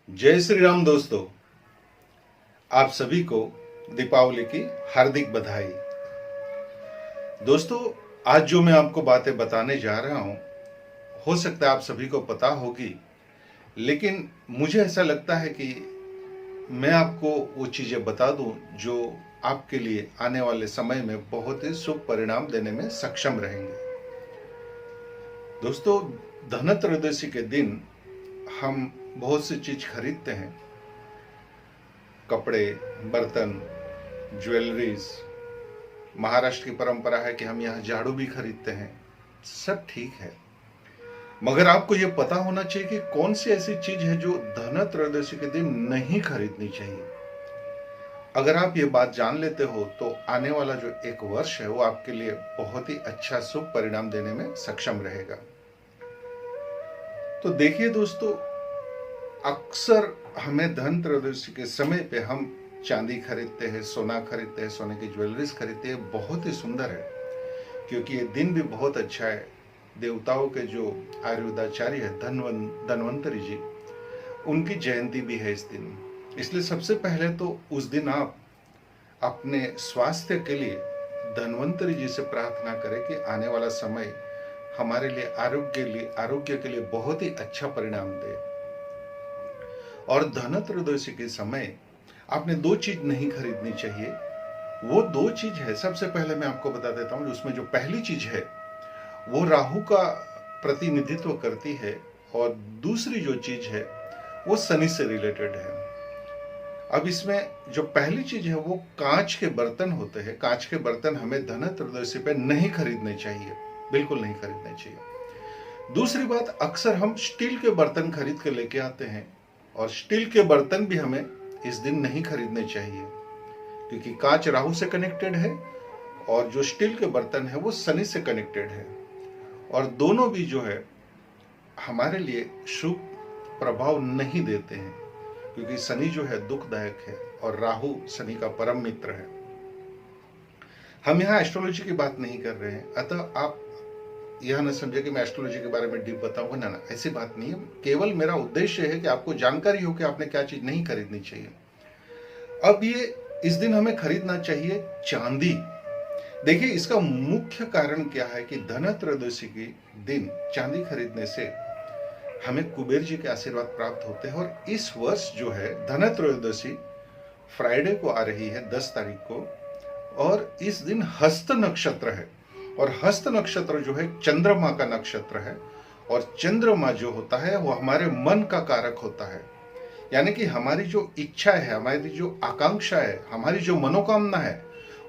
जय श्री राम दोस्तों। आप सभी को दीपावली की हार्दिक बधाई। दोस्तों, आज जो मैं आपको बातें बताने जा रहा हूं, हो सकता है आप सभी को पता होगी, लेकिन मुझे ऐसा लगता है कि मैं आपको वो चीजें बता दूं जो आपके लिए आने वाले समय में बहुत ही शुभ परिणाम देने में सक्षम रहेंगे। दोस्तों, धनत्रयोदशी के दिन हम बहुत सी चीज खरीदते हैं, कपड़े, बर्तन, ज्वेलरीज। महाराष्ट्र की परंपरा है कि हम यहाँ झाड़ू भी खरीदते हैं। सब ठीक है, मगर आपको यह पता होना चाहिए कि कौन सी ऐसी चीज है जो धनत्रयोदशी के दिन नहीं खरीदनी चाहिए। अगर आप ये बात जान लेते हो तो आने वाला जो एक वर्ष है वो आपके लिए बहुत ही अच्छा शुभ परिणाम देने में सक्षम रहेगा। तो देखिए दोस्तों, अक्सर हमें धनत्रयोदशी के समय पे हम चांदी खरीदते हैं, सोना खरीदते हैं, सोने की ज्वेलरीज खरीदते हैं। बहुत ही सुंदर है, क्योंकि ये दिन भी बहुत अच्छा है। देवताओं के जो आयुर्वेदाचार्य है धन्वंतरी जी, उनकी जयंती भी है इस दिन। इसलिए सबसे पहले तो उस दिन आप अपने स्वास्थ्य के लिए धन्वंतरी जी से प्रार्थना करें कि आने वाला समय हमारे लिए आरोग्य के लिए बहुत ही अच्छा परिणाम दे। और धनत्रयोदशी के समय आपने दो चीज नहीं खरीदनी चाहिए। वो दो चीज है, सबसे पहले मैं आपको बता देता हूं। उसमें जो पहली चीज है वो राहु का प्रतिनिधित्व करती है, और दूसरी जो चीज है वो शनि से रिलेटेड है। अब इसमें जो पहली चीज है वो कांच के बर्तन होते हैं। कांच के बर्तन हमें धनत्रयोदशी पे नहीं खरीदने चाहिए, बिल्कुल नहीं खरीदने चाहिए। दूसरी बात, अक्सर हम स्टील के बर्तन खरीद के लेके आते हैं, और स्टील के बर्तन भी हमें इस दिन नहीं खरीदने चाहिए, क्योंकि कांच राहु से कनेक्टेड है और जो स्टील के बर्तन है वो शनि से कनेक्टेड है। और दोनों भी जो है हमारे लिए शुभ प्रभाव नहीं देते हैं, क्योंकि शनि जो है दुखदायक है और राहु शनि का परम मित्र है। हम यहाँ एस्ट्रोलॉजी की बात नहीं कर रहे हैं, अतः आप यह न समझे कि मैं एस्ट्रोलॉजी के बारे में डीप बताऊंगा। ना, ऐसी बात नहीं है। केवल मेरा उद्देश्य है कि आपको जानकारी हो कि आपने क्या चीज नहीं खरीदनी चाहिए। अब ये इस दिन हमें खरीदना चाहिए चांदी। देखिए, इसका मुख्य कारण क्या है कि धनत्रयोदशी के दिन चांदी खरीदने से हमें कुबेर जी के आशीर्वाद प्राप्त होते हैं। और इस वर्ष जो है धनत्रयोदशी फ्राइडे को आ रही है, 10 तारीख को, और इस दिन हस्त नक्षत्र है। और हस्त नक्षत्र जो है चंद्रमा का नक्षत्र है, और चंद्रमा जो होता है वो हमारे मन का कारक होता है। यानी कि हमारी जो इच्छा है, हमारी जो आकांक्षा है, हमारी जो मनोकामना है,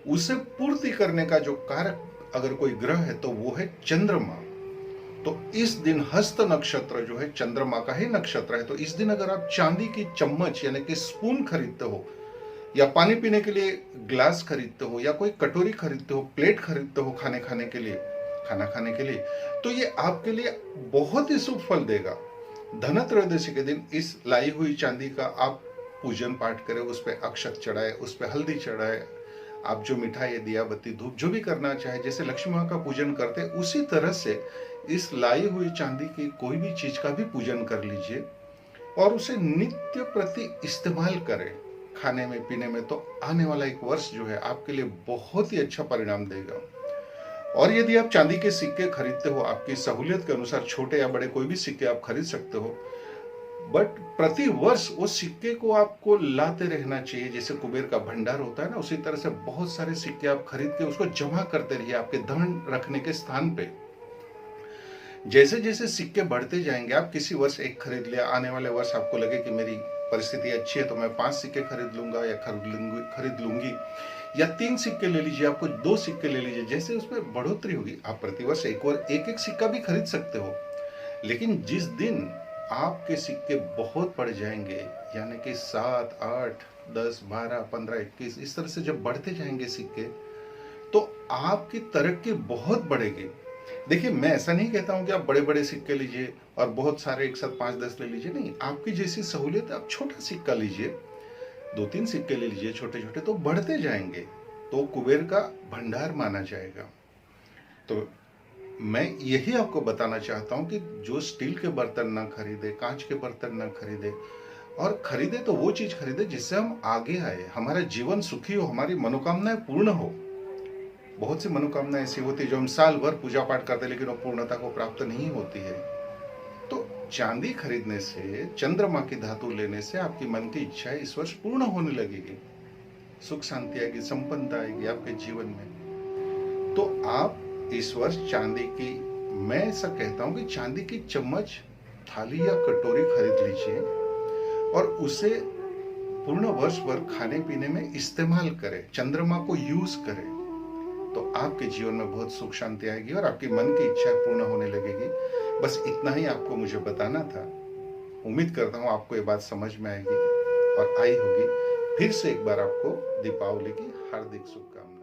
उसे पूर्ति करने का जो कारक अगर कोई ग्रह है तो वो है चंद्रमा। तो इस दिन हस्त नक्षत्र जो है चंद्रमा का ही नक्षत्र है। तो इस दिन अगर आप चांदी की चम्मच यानी कि स्पून खरीदते हो, या पानी पीने के लिए ग्लास खरीदते हो, या कोई कटोरी खरीदते हो, प्लेट खरीदते हो खाने खाने के लिए, खाना खाने के लिए, तो ये आपके लिए बहुत ही शुभ फल देगा। धनत्रयोदशी के दिन इस लाई हुई चांदी का आप पूजन पाठ करें, उस पर अक्षत चढ़ाए, उस पर हल्दी चढ़ाए, आप जो मिठाई, दिया बत्ती, धूप जो भी करना चाहे, जैसे लक्ष्मी माँ का पूजन करते हैं उसी तरह से इस लाई हुई चांदी की कोई भी चीज का भी पूजन कर लीजिए, और उसे नित्य प्रति इस्तेमाल करें खाने में, पीने में। तो आने वाला एक वर्ष जो है आपके लिए बहुत ही अच्छा परिणाम देगा। और यदि आप चांदी के सिक्के खरीदते हो, आपकी सहूलियत के अनुसार छोटे या बड़े कोई भी सिक्के आप खरीद सकते हो, बट प्रति वर्ष उस सिक्के को आपको लाते रहना चाहिए। जैसे कुबेर का भंडार होता है ना, उसी तरह से बहुत सारे सिक्के आप खरीद के उसको जमा करते रहिए आपके धन रखने के स्थान पे। जैसे जैसे सिक्के बढ़ते जाएंगे, आप किसी वर्ष एक खरीद लिया, आने वाले वर्ष आपको लगे कि मेरी परिस्थिति अच्छी है तो मैं 5 सिक्के खरीद लूंगा या खरीद लूंगी, या 3 सिक्के ले लीजिए, आपको 2 सिक्के ले लीजिए। जैसे उसमें बढ़ोतरी होगी, आप प्रतिवर्ष एक सिक्का भी खरीद सकते हो। लेकिन जिस दिन आपके सिक्के बहुत बढ़ जाएंगे, यानी कि 7, 8, 10, 12, 15, 21, इस तरह से जब बढ़ते जाएंगे सिक्के, तो आपकी तरक्की बहुत बढ़ेगी। देखिए, मैं ऐसा नहीं कहता हूं कि आप बड़े बड़े सिक्के लीजिए और बहुत सारे एक साथ 5-10 ले लीजिए। नहीं, आपकी जैसी सहूलियत, आप छोटा सिक्का लीजिए, 2-3 सिक्के ले लीजिए छोटे छोटे, तो बढ़ते जाएंगे, तो कुबेर का भंडार माना जाएगा। तो मैं यही आपको बताना चाहता हूं कि जो स्टील के बर्तन ना खरीदे, कांच के बर्तन ना खरीदे, और खरीदे तो वो चीज खरीदे जिससे हम आगे आए, हमारा जीवन सुखी हो, हमारी मनोकामनाएं पूर्ण हो। बहुत सी मनोकामनाएं ऐसी होती है जो हम साल भर पूजा पाठ करते लेकिन वो पूर्णता को प्राप्त नहीं होती है। तो चांदी खरीदने से, चंद्रमा की धातु लेने से आपकी मन की इच्छाएं इस वर्ष पूर्ण होने लगेगी, सुख शांति आएगी, संपन्नता आएगी आपके जीवन में। तो आप इस वर्ष चांदी की, मैं ऐसा कहता हूं कि चांदी की चम्मच, थाली या कटोरी खरीद लीजिए और उसे पूर्ण वर्ष भर खाने पीने में इस्तेमाल करें, चंद्रमा को यूज करें, तो आपके जीवन में बहुत सुख शांति आएगी और आपकी मन की इच्छा पूर्ण होने लगेगी। बस इतना ही आपको मुझे बताना था। उम्मीद करता हूँ आपको ये बात समझ में आएगी और आई होगी। फिर से एक बार आपको दीपावली की हार्दिक शुभकामनाएं।